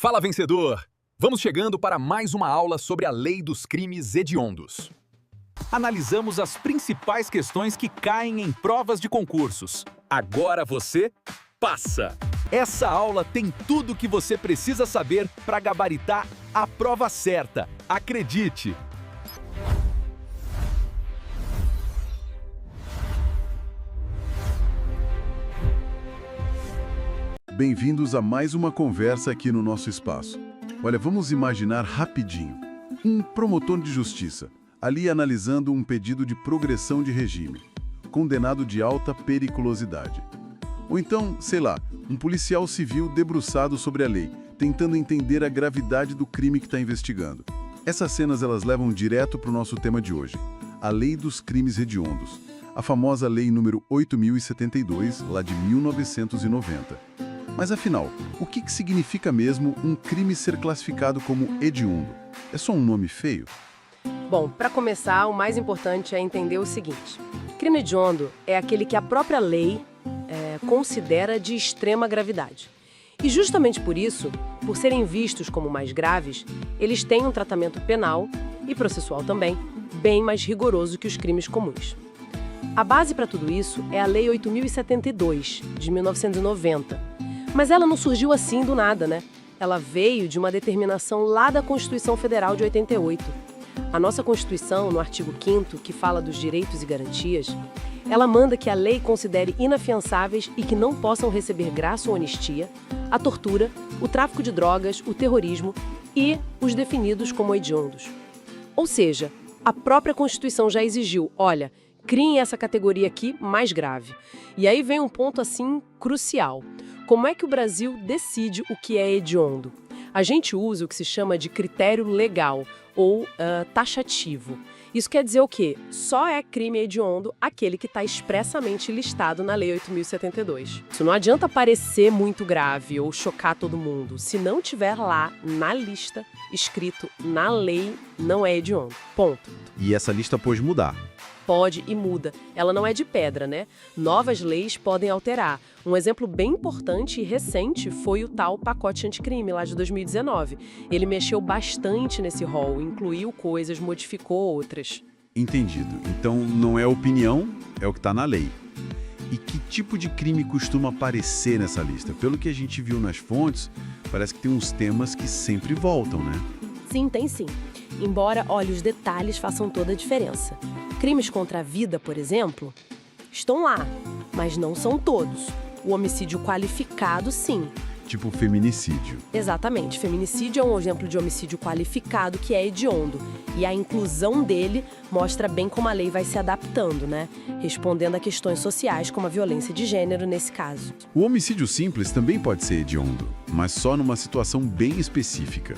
Fala, vencedor! Vamos chegando para mais uma aula sobre a lei dos crimes hediondos. Analisamos as principais questões que caem em provas de concursos. Agora você passa! Essa aula tem tudo o que você precisa saber para gabaritar a prova certa. Acredite! Bem-vindos a mais uma conversa aqui no nosso espaço. Olha, vamos imaginar rapidinho. Um promotor de justiça, ali analisando um pedido de progressão de regime, condenado de alta periculosidade. Ou então, sei lá, um policial civil debruçado sobre a lei, tentando entender a gravidade do crime que está investigando. Essas cenas elas levam direto para o nosso tema de hoje, a lei dos crimes hediondos, a famosa lei número 8.072, lá de 1990. Mas afinal, o que significa mesmo um crime ser classificado como hediondo? É só um nome feio? Bom, para começar, o mais importante é entender o seguinte. Crime hediondo é aquele que a própria lei considera de extrema gravidade. E justamente por isso, por serem vistos como mais graves, eles têm um tratamento penal e processual também, bem mais rigoroso que os crimes comuns. A base para tudo isso é a Lei 8.072, de 1990. Mas ela não surgiu assim do nada, né? Ela veio de uma determinação lá da Constituição Federal de 88. A nossa Constituição, no artigo 5º, que fala dos direitos e garantias, ela manda que a lei considere inafiançáveis e que não possam receber graça ou anistia a tortura, o tráfico de drogas, o terrorismo e os definidos como hediondos. Ou seja, a própria Constituição já exigiu, olha, criem essa categoria aqui mais grave. E aí vem um ponto assim crucial. Como é que o Brasil decide o que é hediondo? A gente usa o que se chama de critério legal ou taxativo. Isso quer dizer o quê? Só é crime hediondo aquele que está expressamente listado na Lei 8.072. Isso não adianta parecer muito grave ou chocar todo mundo. Se não tiver lá na lista, escrito na lei, não é hediondo. Ponto. E essa lista pode mudar? Pode e muda. Ela não é de pedra, né? Novas leis podem alterar. Um exemplo bem importante e recente foi o tal pacote anticrime, lá de 2019. Ele mexeu bastante nesse rol, incluiu coisas, modificou outras. Entendido. Então não é opinião, é o que está na lei. E que tipo de crime costuma aparecer nessa lista? Pelo que a gente viu nas fontes, parece que tem uns temas que sempre voltam, né? Sim, tem sim. Embora, olha, os detalhes façam toda a diferença. Crimes contra a vida, por exemplo, estão lá, mas não são todos. O homicídio qualificado, sim. Tipo feminicídio. Exatamente. Feminicídio é um exemplo de homicídio qualificado que é hediondo. E a inclusão dele mostra bem como a lei vai se adaptando, né? Respondendo a questões sociais, como a violência de gênero nesse caso. O homicídio simples também pode ser hediondo, mas só numa situação bem específica.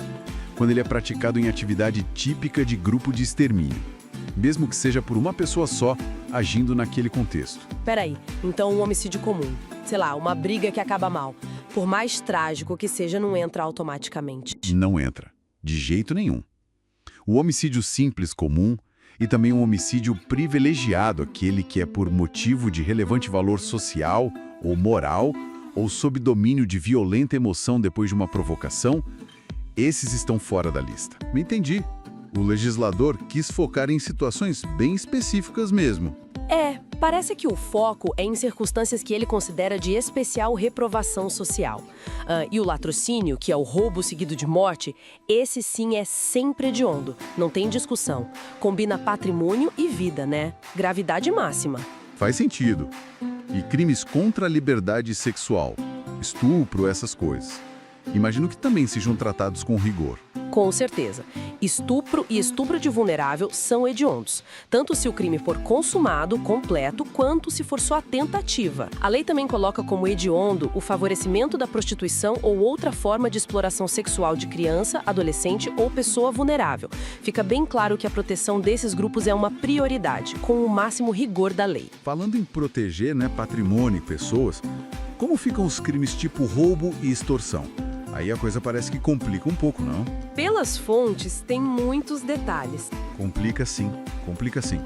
Quando ele é praticado em atividade típica de grupo de extermínio. Mesmo que seja por uma pessoa só, agindo naquele contexto. Peraí, então um homicídio comum, sei lá, uma briga que acaba mal, por mais trágico que seja, não entra automaticamente. Não entra, de jeito nenhum. O homicídio simples comum e também um homicídio privilegiado, aquele que é por motivo de relevante valor social ou moral, ou sob domínio de violenta emoção depois de uma provocação, esses estão fora da lista. Me entendi. O legislador quis focar em situações bem específicas mesmo. Parece que o foco é em circunstâncias que ele considera de especial reprovação social. E o latrocínio, que é o roubo seguido de morte, esse sim é sempre hediondo, não tem discussão. Combina patrimônio e vida, né? Gravidade máxima. Faz sentido. E crimes contra a liberdade sexual, estupro, essas coisas. Imagino que também sejam tratados com rigor. Com certeza. Estupro e estupro de vulnerável são hediondos, tanto se o crime for consumado, completo, quanto se for só a tentativa. A lei também coloca como hediondo o favorecimento da prostituição ou outra forma de exploração sexual de criança, adolescente ou pessoa vulnerável. Fica bem claro que a proteção desses grupos é uma prioridade, com o máximo rigor da lei. Falando em proteger, patrimônio e pessoas, como ficam os crimes tipo roubo e extorsão? Aí a coisa parece que complica um pouco, não? Pelas fontes, tem muitos detalhes. Complica sim, complica sim.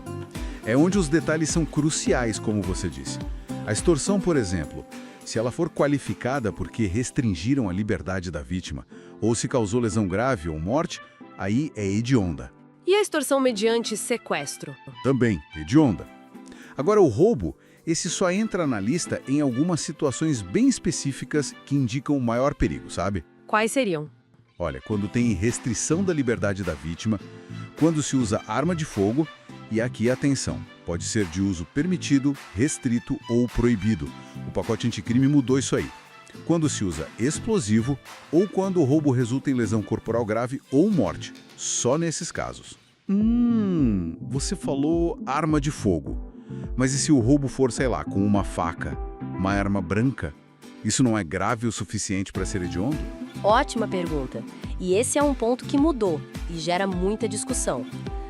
É onde os detalhes são cruciais, como você disse. A extorsão, por exemplo, Se ela for qualificada porque restringiram a liberdade da vítima, ou se causou lesão grave ou morte, aí é hedionda. E a extorsão mediante sequestro? Também, hedionda. Agora, o roubo, esse só entra na lista em algumas situações bem específicas que indicam maior perigo, sabe? Quais seriam? Olha, quando tem restrição da liberdade da vítima, quando se usa arma de fogo, e aqui atenção, pode ser de uso permitido, restrito ou proibido. O pacote anticrime mudou isso aí. Quando se usa explosivo ou quando o roubo resulta em lesão corporal grave ou morte. Só nesses casos. Você falou arma de fogo. Mas e se o roubo for, sei lá, com uma faca, uma arma branca? Isso não é grave o suficiente para ser hediondo? Ótima pergunta. E esse é um ponto que mudou e gera muita discussão.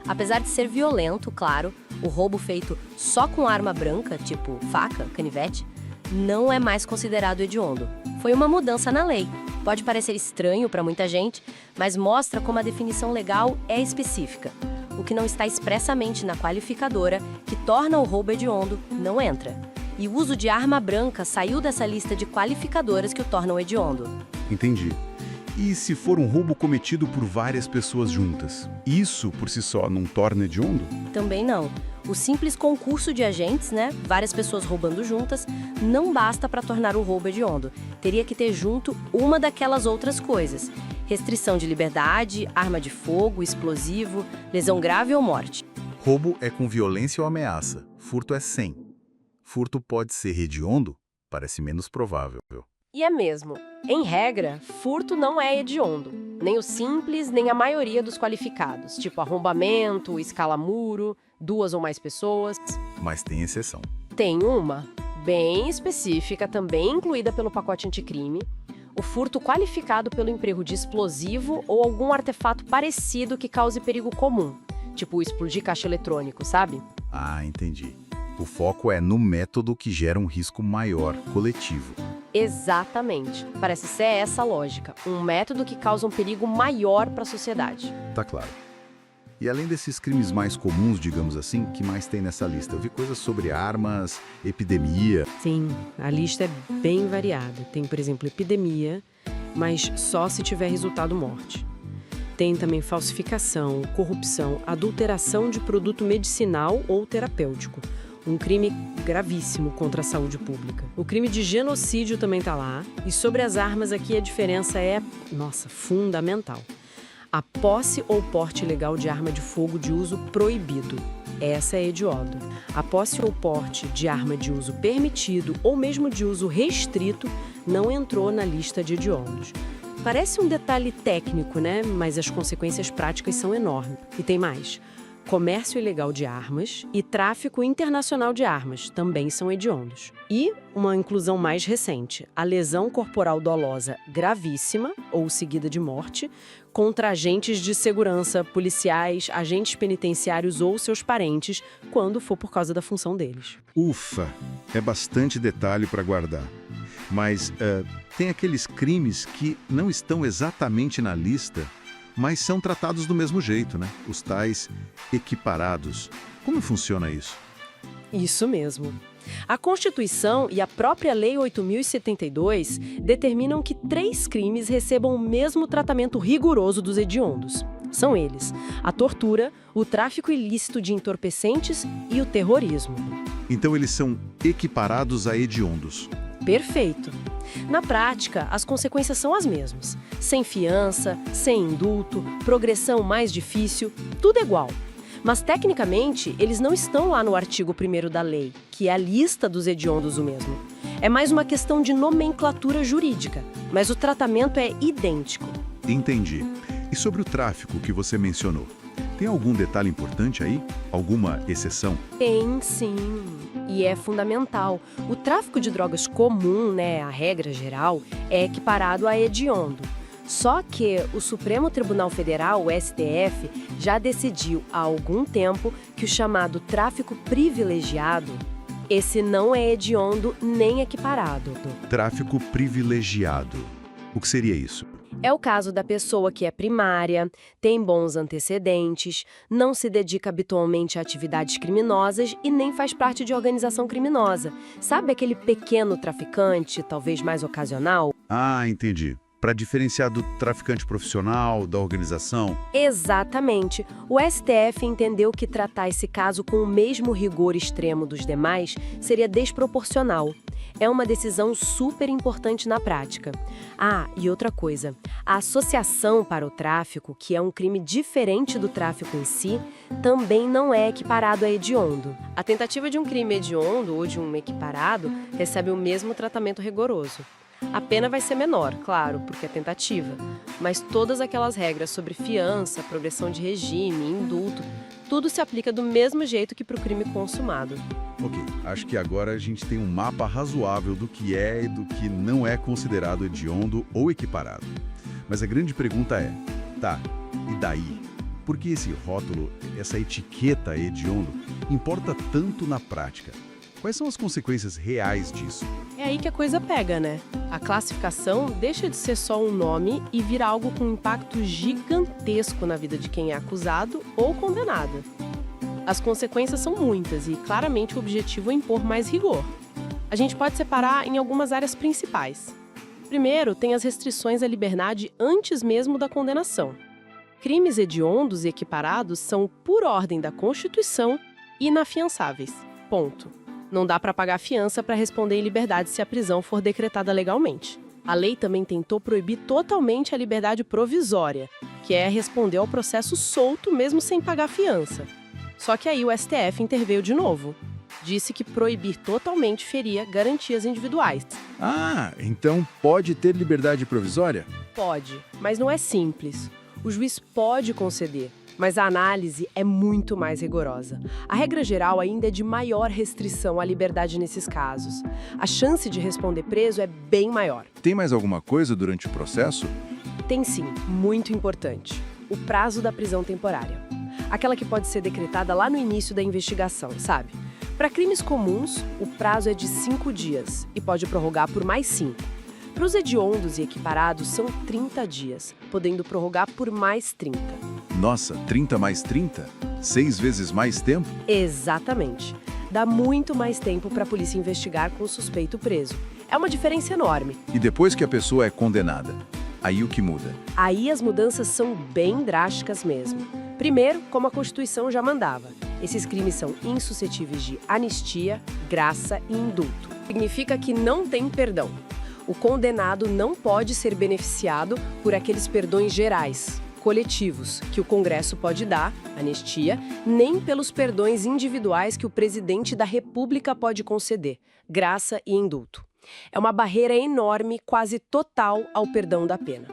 Apesar de ser violento, claro, o roubo feito só com arma branca, tipo faca, canivete, não é mais considerado hediondo. Foi uma mudança na lei. Pode parecer estranho para muita gente, mas mostra como a definição legal é específica. O que não está expressamente na qualificadora, que torna o roubo hediondo, não entra. E o uso de arma branca saiu dessa lista de qualificadoras que o tornam hediondo. Entendi. E se for um roubo cometido por várias pessoas juntas? Isso, por si só, não torna hediondo? Também não. O simples concurso de agentes, várias pessoas roubando juntas, não basta para tornar o roubo hediondo. Teria que ter junto uma daquelas outras coisas. Restrição de liberdade, arma de fogo, explosivo, lesão grave ou morte. Roubo é com violência ou ameaça. Furto é sem. Furto pode ser hediondo? Parece menos provável. E é mesmo. Em regra, furto não é hediondo. Nem o simples, nem a maioria dos qualificados, tipo arrombamento, escala-muro, 2 ou mais pessoas. Mas tem exceção. Tem uma, bem específica, também incluída pelo pacote anticrime, o furto qualificado pelo emprego de explosivo ou algum artefato parecido que cause perigo comum, tipo explodir caixa eletrônico, sabe? Ah, entendi. O foco é no método que gera um risco maior, coletivo. Exatamente. Parece ser essa a lógica. Um método que causa um perigo maior para a sociedade. Tá claro. E além desses crimes mais comuns, digamos assim, que mais tem nessa lista? Eu vi coisas sobre armas, epidemia. Sim, a lista é bem variada. Tem, por exemplo, epidemia, mas só se tiver resultado morte. Tem também falsificação, corrupção, adulteração de produto medicinal ou terapêutico. Um crime gravíssimo contra a saúde pública. O crime de genocídio também está lá. E sobre as armas aqui a diferença é, fundamental. A posse ou porte ilegal de arma de fogo de uso proibido. Essa é hediondo. A posse ou porte de arma de uso permitido ou mesmo de uso restrito não entrou na lista de hediondos. Parece um detalhe técnico, Mas as consequências práticas são enormes. E tem mais. Comércio ilegal de armas e tráfico internacional de armas também são hediondos. E uma inclusão mais recente, a lesão corporal dolosa gravíssima, ou seguida de morte, contra agentes de segurança, policiais, agentes penitenciários ou seus parentes, quando for por causa da função deles. Ufa, é bastante detalhe para guardar. Mas tem aqueles crimes que não estão exatamente na lista, mas são tratados do mesmo jeito, Os tais equiparados. Como funciona isso? Isso mesmo. A Constituição e a própria Lei 8.072 determinam que 3 crimes recebam o mesmo tratamento rigoroso dos hediondos. São eles: a tortura, o tráfico ilícito de entorpecentes e o terrorismo. Então eles são equiparados a hediondos. Perfeito. Na prática, as consequências são as mesmas. Sem fiança, sem indulto, progressão mais difícil, tudo igual. Mas, tecnicamente, eles não estão lá no artigo 1º da lei, que é a lista dos hediondos o mesmo. É mais uma questão de nomenclatura jurídica, mas o tratamento é idêntico. Entendi. E sobre o tráfico que você mencionou? Tem algum detalhe importante aí? Alguma exceção? Tem, sim. E é fundamental. O tráfico de drogas comum, a regra geral, é equiparado a hediondo. Só que o Supremo Tribunal Federal, o STF, já decidiu há algum tempo que o chamado tráfico privilegiado, esse não é hediondo nem equiparado. Tráfico privilegiado. O que seria isso? É o caso da pessoa que é primária, tem bons antecedentes, não se dedica habitualmente a atividades criminosas e nem faz parte de organização criminosa. Sabe aquele pequeno traficante, talvez mais ocasional? Ah, entendi. Para diferenciar do traficante profissional, da organização. Exatamente. O STF entendeu que tratar esse caso com o mesmo rigor extremo dos demais seria desproporcional. É uma decisão super importante na prática. Ah, e outra coisa, a associação para o tráfico, que é um crime diferente do tráfico em si, também não é equiparado a hediondo. A tentativa de um crime hediondo ou de um equiparado recebe o mesmo tratamento rigoroso. A pena vai ser menor, claro, porque é tentativa, mas todas aquelas regras sobre fiança, progressão de regime, indulto, tudo se aplica do mesmo jeito que para o crime consumado. Ok, acho que agora a gente tem um mapa razoável do que é e do que não é considerado hediondo ou equiparado. Mas a grande pergunta é, tá, e daí? Por que esse rótulo, essa etiqueta hediondo, importa tanto na prática? Quais são as consequências reais disso? É aí que a coisa pega, né? A classificação deixa de ser só um nome e vira algo com impacto gigantesco na vida de quem é acusado ou condenado. As consequências são muitas e, claramente, o objetivo é impor mais rigor. A gente pode separar em algumas áreas principais. Primeiro, tem as restrições à liberdade antes mesmo da condenação. Crimes hediondos e equiparados são, por ordem da Constituição, inafiançáveis. Ponto. Não dá para pagar fiança para responder em liberdade se a prisão for decretada legalmente. A lei também tentou proibir totalmente a liberdade provisória, que é responder ao processo solto mesmo sem pagar fiança. Só que aí o STF interveio de novo. Disse que proibir totalmente feria garantias individuais. Ah, então pode ter liberdade provisória? Pode, mas não é simples. O juiz pode conceder, mas a análise é muito mais rigorosa. A regra geral ainda é de maior restrição à liberdade nesses casos. A chance de responder preso é bem maior. Tem mais alguma coisa durante o processo? Tem sim, muito importante. O prazo da prisão temporária. Aquela que pode ser decretada lá no início da investigação, sabe? Para crimes comuns, o prazo é de 5 dias e pode prorrogar por mais 5. Para os hediondos e equiparados, são 30 dias, podendo prorrogar por mais 30. Nossa, 30 mais 30? 6 vezes mais tempo? Exatamente. Dá muito mais tempo para a polícia investigar com o suspeito preso. É uma diferença enorme. E depois que a pessoa é condenada, aí o que muda? Aí as mudanças são bem drásticas mesmo. Primeiro, como a Constituição já mandava, esses crimes são insuscetíveis de anistia, graça e indulto. Significa que não tem perdão. O condenado não pode ser beneficiado por aqueles perdões gerais, coletivos, que o Congresso pode dar, anistia, nem pelos perdões individuais que o presidente da República pode conceder, graça e indulto. É uma barreira enorme, quase total, ao perdão da pena.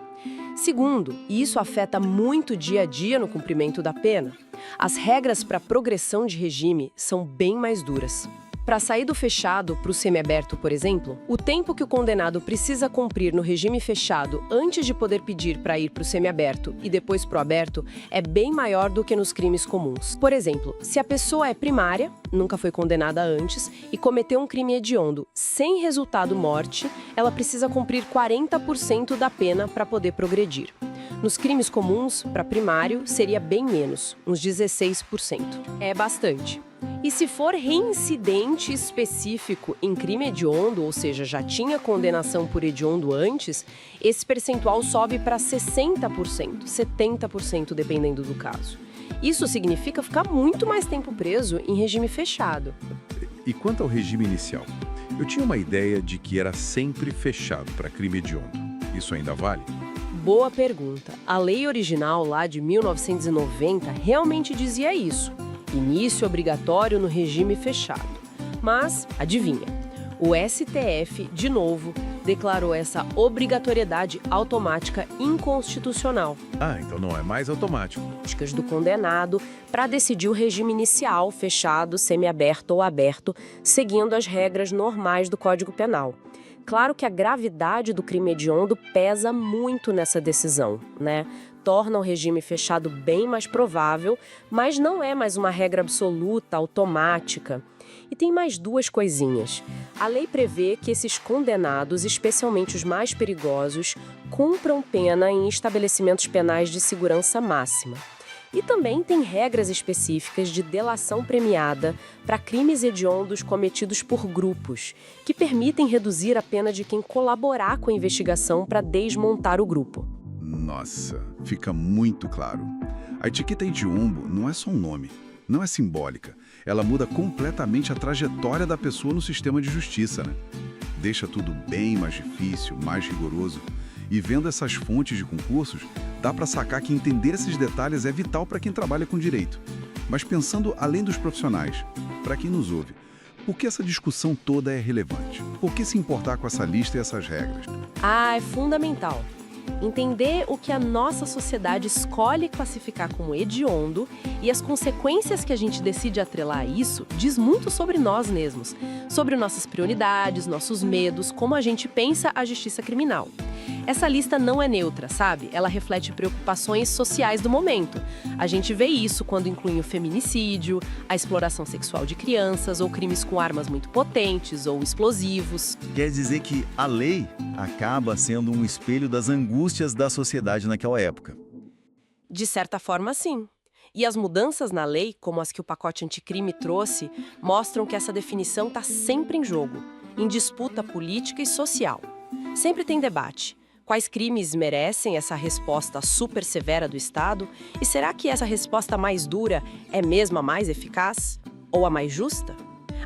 Segundo, e isso afeta muito o dia a dia no cumprimento da pena, as regras para progressão de regime são bem mais duras. Para sair do fechado para o semiaberto, por exemplo, o tempo que o condenado precisa cumprir no regime fechado antes de poder pedir para ir para o semiaberto e depois para o aberto é bem maior do que nos crimes comuns. Por exemplo, se a pessoa é primária, nunca foi condenada antes, e cometeu um crime hediondo sem resultado morte, ela precisa cumprir 40% da pena para poder progredir. Nos crimes comuns, para primário, seria bem menos, uns 16%. É bastante. E se for reincidente específico em crime hediondo, ou seja, já tinha condenação por hediondo antes, esse percentual sobe para 60%, 70% dependendo do caso. Isso significa ficar muito mais tempo preso em regime fechado. E quanto ao regime inicial? Eu tinha uma ideia de que era sempre fechado para crime hediondo. Isso ainda vale? Boa pergunta. A lei original lá de 1990 realmente dizia isso. Início obrigatório no regime fechado. Mas, adivinha, o STF, de novo, declarou essa obrigatoriedade automática inconstitucional. Ah, então não é mais automático. Políticas do condenado para decidir o regime inicial, fechado, semiaberto ou aberto, seguindo as regras normais do Código Penal. Claro que a gravidade do crime hediondo pesa muito nessa decisão, né? Torna o regime fechado bem mais provável, mas não é mais uma regra absoluta, automática. E tem mais duas coisinhas. A lei prevê que esses condenados, especialmente os mais perigosos, cumpram pena em estabelecimentos penais de segurança máxima. E também tem regras específicas de delação premiada para crimes hediondos cometidos por grupos, que permitem reduzir a pena de quem colaborar com a investigação para desmontar o grupo. Nossa, fica muito claro. A etiqueta hediondo não é só um nome, não é simbólica. Ela muda completamente a trajetória da pessoa no sistema de justiça, né? Deixa tudo bem mais difícil, mais rigoroso. E vendo essas fontes de concursos, dá para sacar que entender esses detalhes é vital para quem trabalha com direito. Mas pensando além dos profissionais, para quem nos ouve, por que essa discussão toda é relevante? Por que se importar com essa lista e essas regras? É fundamental. Entender o que a nossa sociedade escolhe classificar como hediondo e as consequências que a gente decide atrelar a isso diz muito sobre nós mesmos, sobre nossas prioridades, nossos medos, como a gente pensa a justiça criminal. Essa lista não é neutra, sabe? Ela reflete preocupações sociais do momento. A gente vê isso quando inclui o feminicídio, a exploração sexual de crianças ou crimes com armas muito potentes ou explosivos. Quer dizer que a lei acaba sendo um espelho das angústias da sociedade naquela época. De certa forma, sim. E as mudanças na lei, como as que o pacote anticrime trouxe, mostram que essa definição está sempre em jogo, em disputa política e social. Sempre tem debate. Quais crimes merecem essa resposta super severa do Estado? E será que essa resposta mais dura é mesmo a mais eficaz? Ou a mais justa?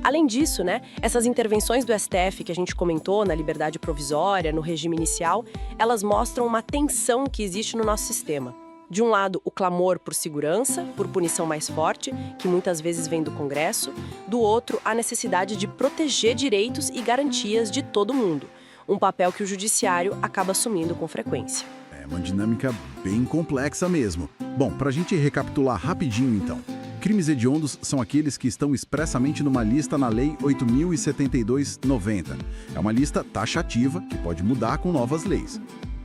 Além disso, essas intervenções do STF que a gente comentou na liberdade provisória, no regime inicial, elas mostram uma tensão que existe no nosso sistema. De um lado, o clamor por segurança, por punição mais forte, que muitas vezes vem do Congresso. Do outro, a necessidade de proteger direitos e garantias de todo mundo. Um papel que o judiciário acaba assumindo com frequência. É uma dinâmica bem complexa mesmo. Bom, para a gente recapitular rapidinho então. Crimes hediondos são aqueles que estão expressamente numa lista na Lei 8.072/90. É uma lista taxativa que pode mudar com novas leis.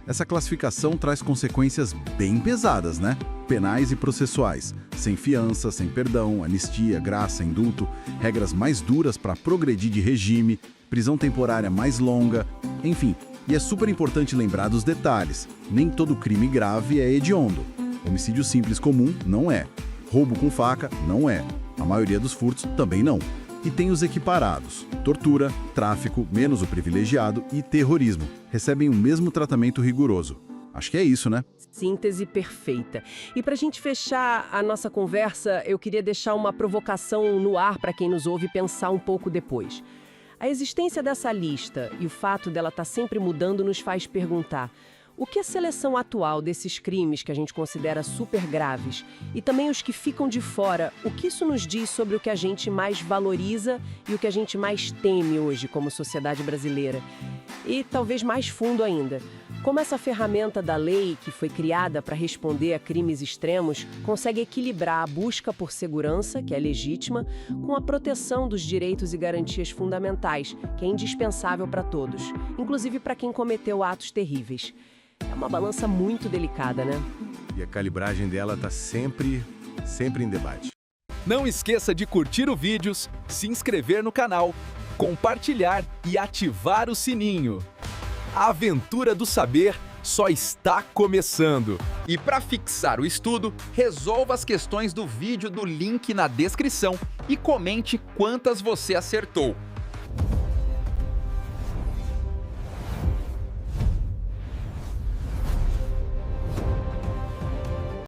Essa classificação traz consequências bem pesadas, né? Penais e processuais, sem fiança, sem perdão, anistia, graça, indulto, regras mais duras para progredir de regime, prisão temporária mais longa, enfim. E é super importante lembrar dos detalhes. Nem todo crime grave é hediondo. Homicídio simples comum não é. Roubo com faca não é. A maioria dos furtos também não. E tem os equiparados. Tortura, tráfico, menos o privilegiado e terrorismo. Recebem o mesmo tratamento rigoroso. Acho que é isso, né? Síntese perfeita. E para a gente fechar a nossa conversa, eu queria deixar uma provocação no ar para quem nos ouve pensar um pouco depois. A existência dessa lista e o fato dela estar sempre mudando nos faz perguntar: o que a seleção atual desses crimes que a gente considera super graves e também os que ficam de fora, o que isso nos diz sobre o que a gente mais valoriza e o que a gente mais teme hoje como sociedade brasileira? E talvez mais fundo ainda, como essa ferramenta da lei que foi criada para responder a crimes extremos consegue equilibrar a busca por segurança, que é legítima, com a proteção dos direitos e garantias fundamentais, que é indispensável para todos, inclusive para quem cometeu atos terríveis. É uma balança muito delicada, né? E a calibragem dela tá sempre em debate. Não esqueça de curtir o vídeo, se inscrever no canal, compartilhar e ativar o sininho. A aventura do saber só está começando. E para fixar o estudo, resolva as questões do vídeo do link na descrição e comente quantas você acertou.